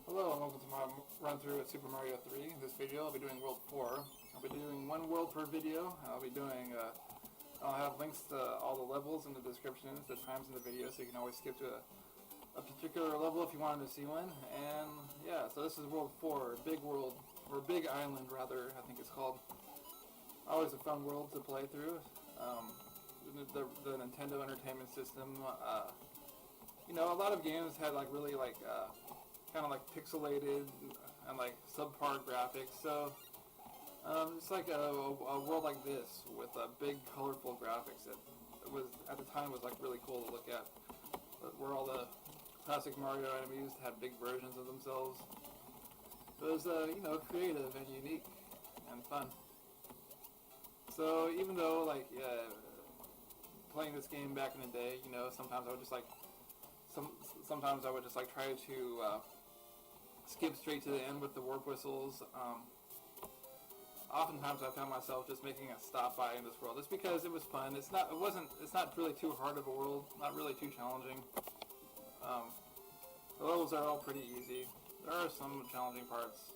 Hello and welcome to my run through at Super Mario 3. In this video I'll be doing World 4. I'll be doing one world per video. I'll have links to all the levels in the descriptions, the times in the video, so you can always skip to a particular level if you wanted to see one. And yeah, so this is World 4, Big World, or Big Island rather, I think it's called. Always a fun world to play through. The Nintendo Entertainment System, you know, a lot of games had really kind of pixelated and subpar graphics, so it's like a world like this with big colorful graphics that was at the time was really cool to look at, where all the classic Mario enemies had big versions of themselves. It was you know, creative and unique and fun. So even though playing this game back in the day, you know, sometimes I would just sometimes I would just try to skip straight to the end with the warp whistles. Oftentimes I found myself just making a stop by in this world just because it was fun. It's not really too hard of a world, not really too challenging. The levels are all pretty easy. There are some challenging parts,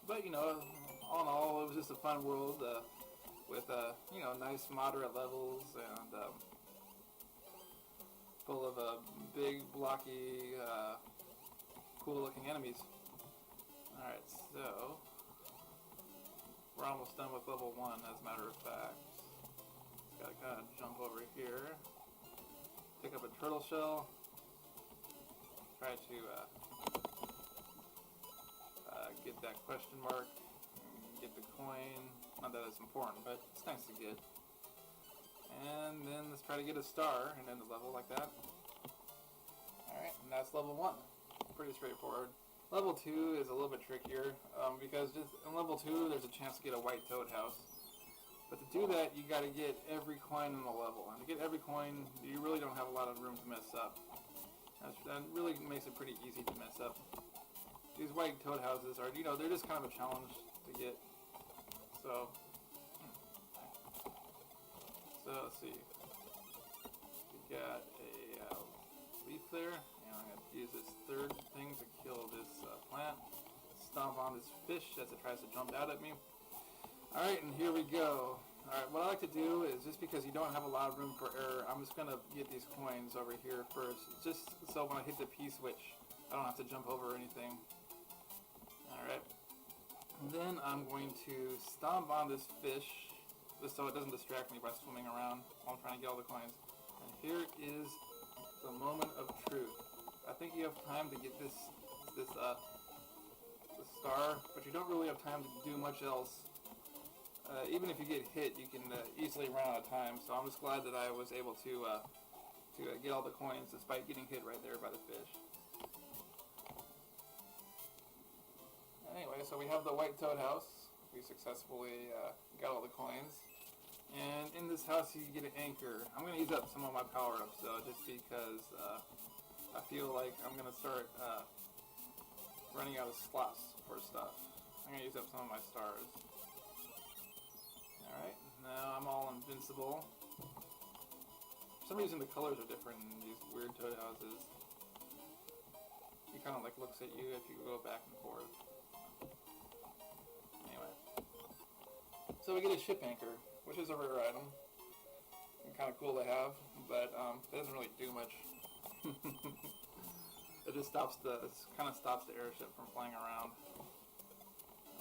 but you know, all in all, it was just a fun world with you know, nice moderate levels and full of big blocky cool looking enemies. Alright, so we're almost done with level 1, as a matter of fact. Just gotta kind of jump over here, pick up a turtle shell, try to get that question mark, and get the coin. Not that it's important, but it's nice to get. And then let's try to get a star and end the level like that. Alright, and that's level 1. Pretty straightforward. Level 2 is a little bit trickier, because just in level 2 there's a chance to get a white toad house. But to do that, you gotta get every coin in the level. And to get every coin, you really don't have a lot of room to mess up. That really makes it pretty easy to mess up. These white toad houses are, you know, they're just kind of a challenge to get. So let's see. We got a leaf there, and I'm going to use this third thing to kill this plant. Stomp on this fish as it tries to jump out at me. Alright, and here we go. Alright, what I like to do is, just because you don't have a lot of room for error, I'm just going to get these coins over here first, just so when I hit the P-switch, I don't have to jump over anything. Alright. Then I'm going to stomp on this fish, just so it doesn't distract me by swimming around while I'm trying to get all the coins. And here is the moment of truth. I think you have time to get this star, but you don't really have time to do much else. Even if you get hit, you can easily run out of time. So I'm just glad that I was able to get all the coins despite getting hit right there by the fish. Anyway, so we have the white toad house. We successfully got all the coins. And in this house you get an anchor. I'm going to use up some of my power-ups though, just because I feel like I'm going to start running out of slots for stuff. I'm going to use up some of my stars. Alright, now I'm all invincible. For some reason the colors are different in these weird toad houses. He kind of looks at you if you go back and forth. Anyway. So we get a ship anchor, which is a rare item. And kind of cool to have, but it doesn't really do much. It just kind of stops the airship from flying around.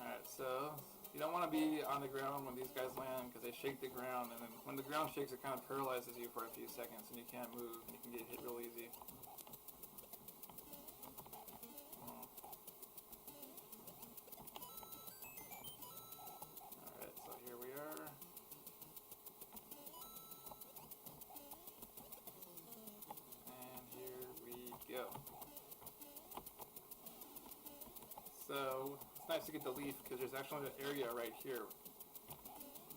Alright, so you don't want to be on the ground when these guys land, because they shake the ground, and then when the ground shakes it kind of paralyzes you for a few seconds and you can't move and you can get hit real easy. Alright, so here we are. And here we go. So it's nice to get the leaf, because there's actually an area right here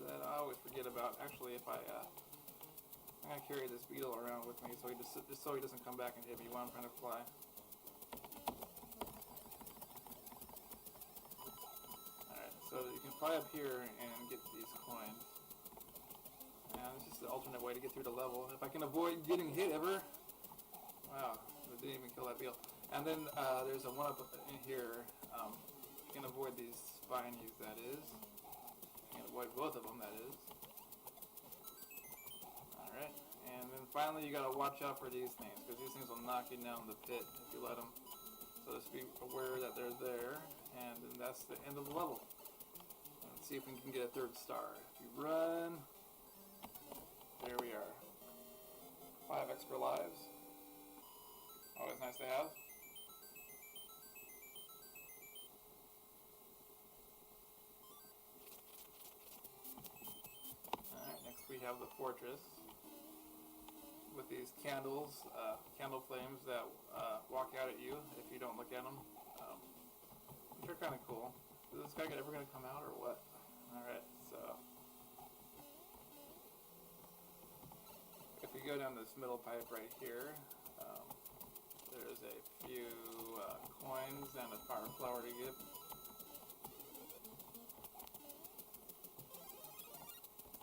that I always forget about. Actually, if I'm gonna carry this beetle around with me, so just so he doesn't come back and hit me while I'm trying to fly. Alright, so you can fly up here and get these coins. And it's just the alternate way to get through the level. If I can avoid getting hit ever. Wow, it didn't even kill that beetle. And then there's a one up in here. You can avoid these spinies, that is. You can avoid both of them, that is. Alright, and then finally you gotta watch out for these things, because these things will knock you down the pit if you let them. So just be aware that they're there, and then that's the end of the level. Let's see if we can get a third star. If you run, there we are. 5 extra lives. Always nice to have. Alright, next we have the fortress with these candles, candle flames that walk out at you if you don't look at them, which are kind of cool. Is this guy ever going to come out or what? Alright, so if we go down this middle pipe right here, there's a few coins and a fire flower to get.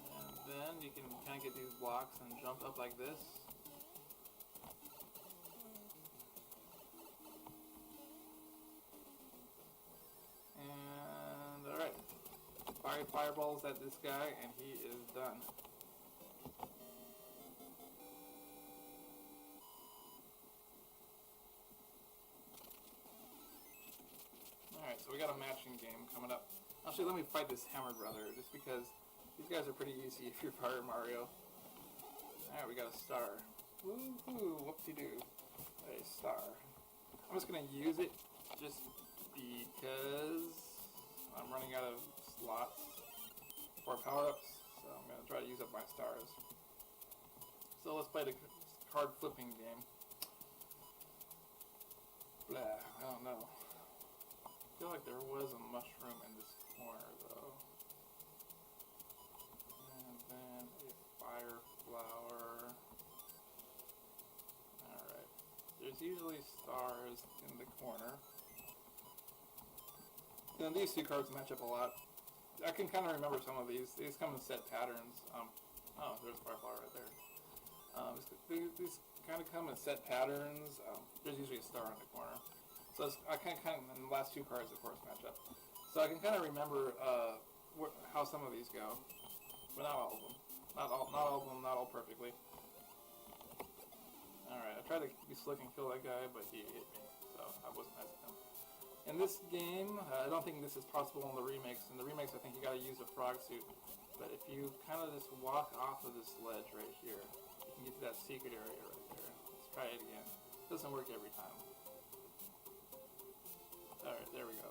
And then you can kind of get these blocks and jump up like this. And alright, fire fireballs at this guy and he is done. Alright, so we got a matching game coming up. Actually, let me fight this Hammer Brother, just because these guys are pretty easy if you're Fire Mario. Alright, we got a star. Woohoo, whoop-de-doo. A star. I'm just going to use it just because I'm running out of slots for power-ups, so I'm going to try to use up my stars. So let's play the card flipping game. Blah, I don't know. I feel like there was a mushroom in this corner, though. And then a fire flower. Alright. There's usually stars in the corner. And these two cards match up a lot. I can kind of remember some of these. These come in set patterns. Oh, there's a fire flower right there. These kind of come in set patterns. There's usually a star in the corner. So I can kind of, and the last two cards, of course, match up. So I can kind of remember how some of these go, but not all of them. Not all of them, not all perfectly. Alright, I tried to be slick and kill that guy, but he hit me, so I wasn't nice to him. In this game, I don't think this is possible in the remakes. In the remakes, I think you gotta use a frog suit. But if you kind of just walk off of this ledge right here, you can get to that secret area right there. Let's try it again. It doesn't work every time. Alright, there we go.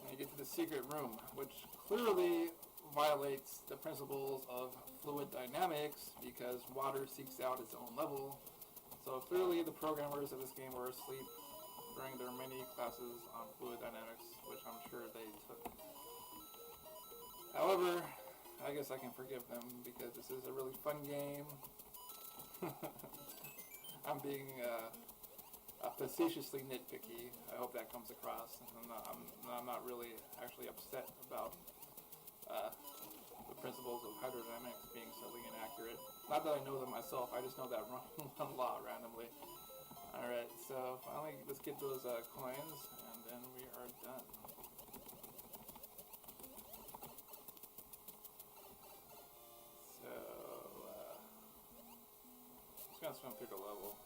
And you get to the secret room, which clearly violates the principles of fluid dynamics because water seeks out its own level. So clearly the programmers of this game were asleep during their many classes on fluid dynamics, which I'm sure they took. However, I guess I can forgive them because this is a really fun game. I'm being facetiously nitpicky. I hope that comes across. I'm not really actually upset about the principles of hydrodynamics being silly and inaccurate. Not that I know them myself, I just know that one law randomly. Alright, so finally let's get those coins, and then we are done. So, just gonna swim through the level.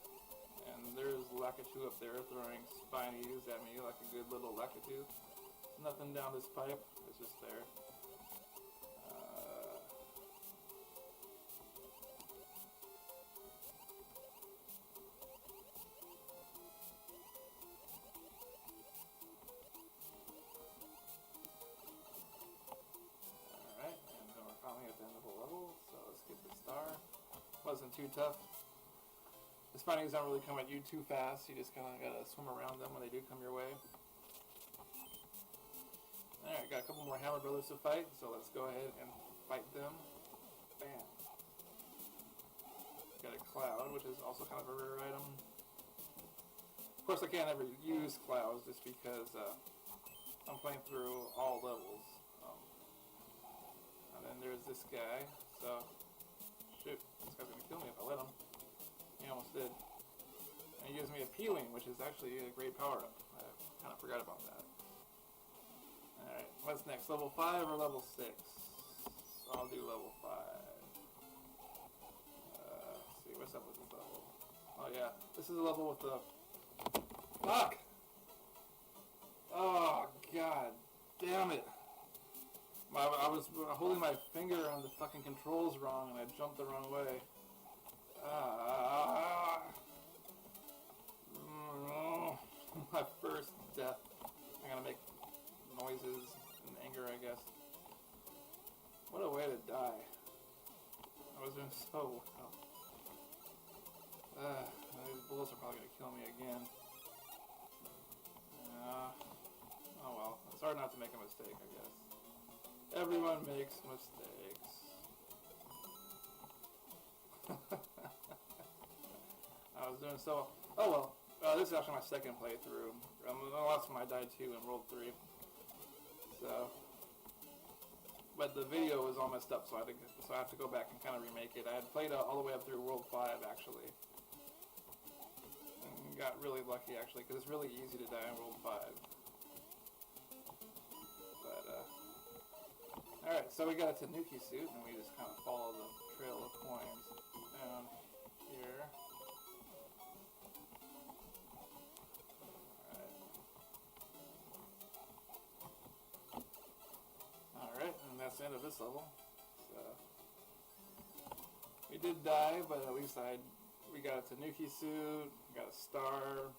And there's Lakitu up there throwing spinies at me like a good little Lakitu. There's nothing down this pipe, it's just there. Alright, and then we're finally at the end of the level, so let's get the star. Wasn't too tough. The spinies don't really come at you too fast, you just kind of gotta swim around them when they do come your way. Alright, got a couple more Hammer Brothers to fight, so let's go ahead and fight them. Bam. Got a cloud, which is also kind of a rare item. Of course, I can't ever use clouds just because I'm playing through all levels. And then there's this guy, so shoot, this guy's gonna kill me if I let him. He almost did. gives me a P-Wing, which is actually a great power-up. I kind of forgot about that. Alright, what's next? Level 5 or level 6? I'll do level 5. Let's see, what's up with this level? Oh yeah, this is a level with the... Fuck! Oh, god damn it. I was holding my finger on the fucking controls wrong and I jumped the wrong way. My first death. I'm gonna make noises in anger, I guess. What a way to die. I was doing so well. These bullets are probably gonna kill me again. Oh well. It's hard not to make a mistake, I guess. Everyone makes mistakes. I was doing so well. Oh well. This is actually my second playthrough. The last one I died too in World 3. So, but the video was all messed up, so I have to go back and kind of remake it. I had played all the way up through World 5 actually, and got really lucky actually because it's really easy to die in World 5. But alright, so we got a tanooki suit, and we just kind of follow the trail of coins down here. Alright, and that's the end of this level. So we did die, but at least we got a tanooki suit, we got a star,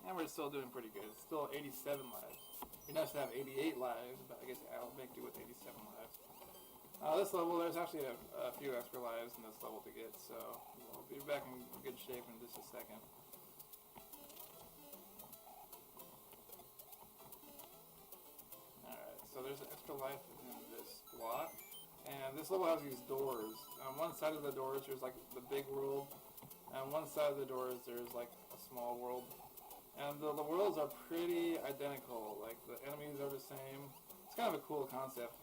and we're still doing pretty good. It's still 87 lives. It'd be nice to have 88 lives, but I guess I'll make do with 87 lives. This level, there's actually a few extra lives in this level to get, so we'll be back in good shape in just a second. Alright, so there's an extra life in this block, and this level has these doors. On one side of the doors, there's like the big world, and on one side of the doors, there's like a small world. And the worlds are pretty identical, like the enemies are the same. It's kind of a cool concept,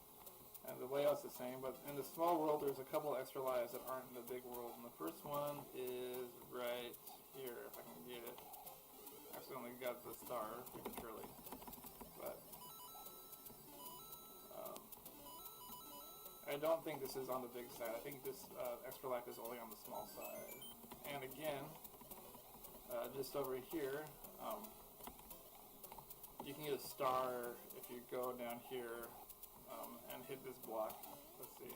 and the layout's the same, but in the small world there's a couple extra lives that aren't in the big world, and the first one is right here, if I can get it. I accidentally got the star prematurely, but I don't think this is on the big side. I think this extra life is only on the small side. And again, just over here, you can get a star if you go down here and hit this block. Let's see.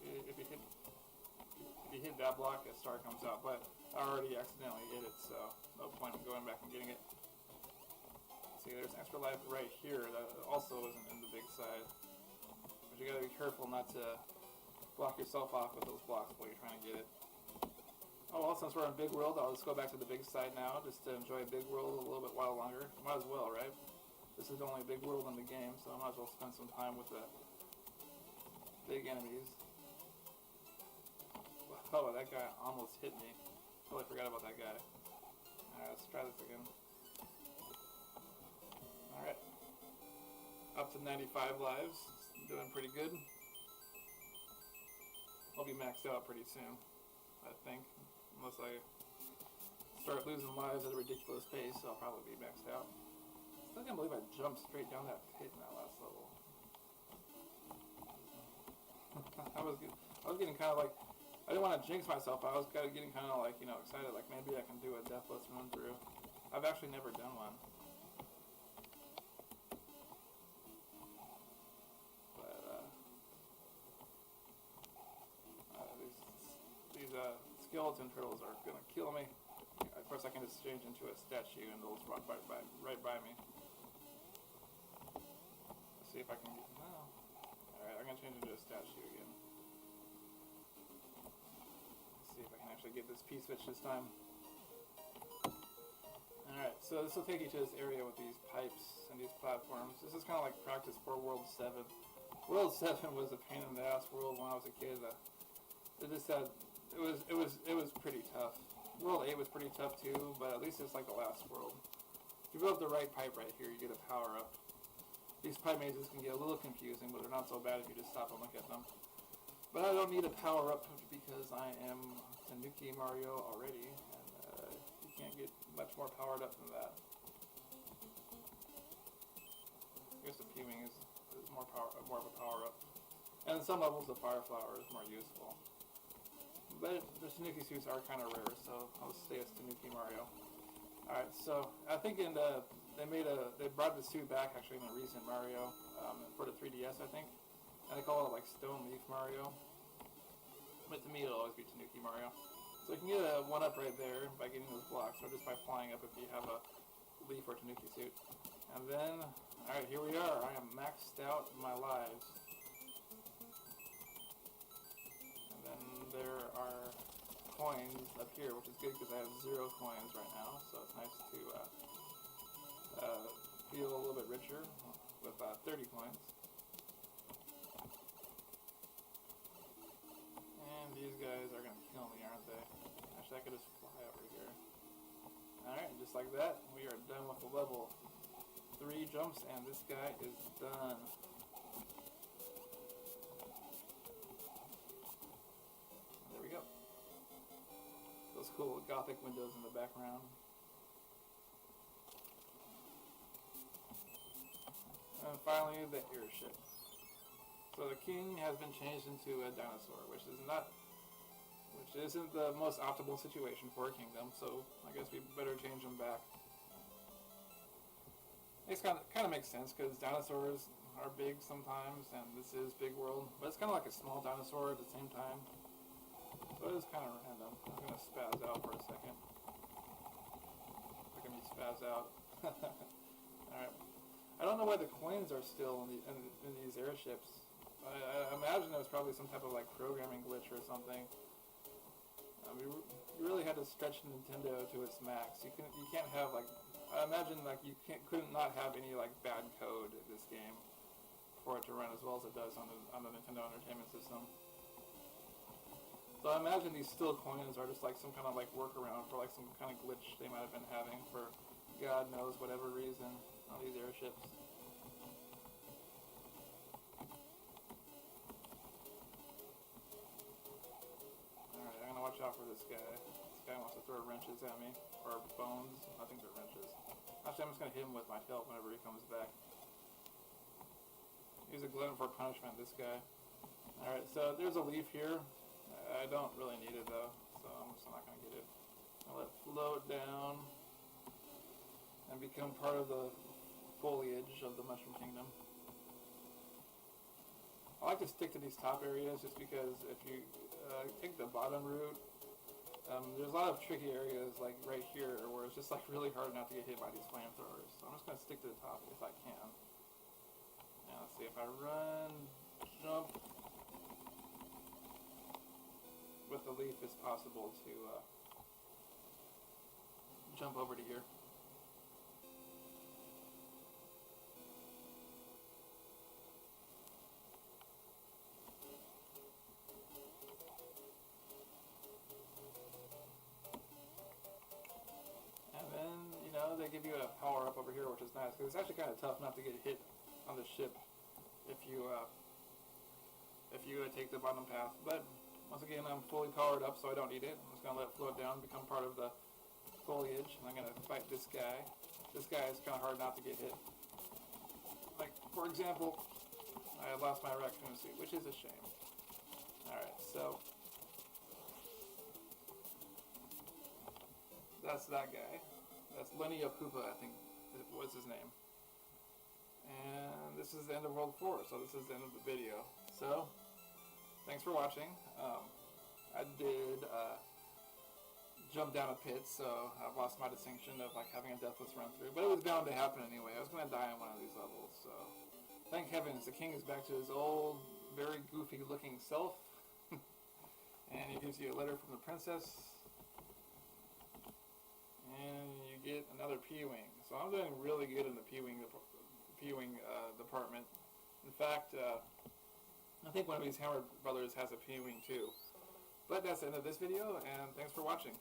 If you hit that block, a star comes out. But I already accidentally hit it, so no point in going back and getting it. See, there's an extra life right here that also isn't in the big side. But you gotta be careful not to block yourself off with those blocks while you're trying to get it. Oh well, since we're in Big World, I'll just go back to the big side now, just to enjoy Big World a little bit while longer. Might as well, right? This is the only Big World in the game, so I might as well spend some time with the big enemies. Oh, that guy almost hit me. Totally forgot about that guy. Alright, let's try this again. Alright. Up to 95 lives. Doing pretty good. I'll be maxed out pretty soon, I think. Unless I start losing lives at a ridiculous pace, I'll probably be maxed out. Still can't believe I jumped straight down that pit in that last level. I was getting kind of like, I didn't want to jinx myself, but I was kind of getting kind of like, excited, like maybe I can do a deathless run through. I've actually never done one. These skeleton turtles are gonna kill me. Of course, I can just change into a statue and they'll just walk right by me. Let's see if I can get... No. Alright, I'm gonna change into a statue again. Let's see if I can actually get this P-switch this time. Alright, so this will take you to this area with these pipes and these platforms. This is kind of like practice for World 7. World 7 was a pain in the ass world when I was a kid. It just had... It was pretty tough. World 8 was pretty tough too, but at least it's like the last world. If you go up the right pipe right here, you get a power up. These pipe mazes can get a little confusing, but they're not so bad if you just stop and look at them. But I don't need a power up because I am Tanooki Mario already, and can't get much more powered up than that. I guess the P-Wing is more of a power up. And in some levels the Fire Flower is more useful. But the Tanooki suits are kind of rare, so I'll stay as Tanooki Mario. Alright, so I think they brought the suit back actually in a recent Mario, for the 3DS I think. And they call it like Stone Leaf Mario. But to me it'll always be Tanooki Mario. So you can get a 1-up right there by getting those blocks, or just by flying up if you have a Leaf or Tanooki suit. And then, alright, here we are. I am maxed out my lives. And then there are coins up here, which is good because I have 0 coins right now, so it's nice to feel a little bit richer with 30 coins. And these guys are going to kill me, aren't they? Actually, I could just fly over here. Alright, just like that, we are done with the level. 3 jumps, and this guy is done. There we go. Those cool gothic windows in the background. And finally, the airship. So the king has been changed into a dinosaur, which isn't the most optimal situation for a kingdom, so I guess we better change him back. It kind of makes sense, because dinosaurs are big sometimes, and this is big world, but it's kind of like a small dinosaur at the same time. So it is kind of random. I'm going to spaz out for a second. Look at me spaz out. Alright. I don't know why the coins are still in these airships. I imagine it was probably some type of like programming glitch or something. You really had to stretch Nintendo to its max. You can't have like, I imagine like you couldn't not have any like bad code in this game for it to run as well as it does on the Nintendo Entertainment System. So I imagine these still coins are just like some kind of like workaround for like some kind of glitch they might have been having for God knows whatever reason on these airships. Alright, I'm gonna watch out for this guy. This guy wants to throw wrenches at me. Or bones. I think they're wrenches. Actually, I'm just gonna hit him with my tail whenever he comes back. He's a glutton for punishment, this guy. Alright, so there's a leaf here. I don't really need it though, so I'm just not going to get it. I'll let it float down and become part of the foliage of the Mushroom Kingdom. I like to stick to these top areas just because if you take the bottom route, there's a lot of tricky areas like right here where it's just like really hard not to get hit by these flamethrowers. So I'm just going to stick to the top if I can. Now let's see, if I run, jump, with the leaf it's possible to jump over to here. And then, you know, they give you a power up over here, which is nice, because it's actually kind of tough not to get hit on the ship if you take the bottom path. But once again, I'm fully powered up, so I don't need it. I'm just going to let it float down, become part of the foliage, and I'm going to fight this guy. This guy is kind of hard not to get hit. Like, for example, I lost my raccoon suit, which is a shame. Alright, so that's that guy. That's Lenny Yapupa, I think was his name. And this is the end of World 4, so this is the end of the video. So, thanks for watching. I did jump down a pit, so I've lost my distinction of like having a deathless run through. But it was bound to happen anyway. I was going to die on one of these levels, so thank heavens the king is back to his old, very goofy-looking self. And he gives you a letter from the princess. And you get another P-Wing. So I'm doing really good in the P-Wing department. In fact, I think one of these Hammer Brothers has a P-Wing too. But that's the end of this video, and thanks for watching.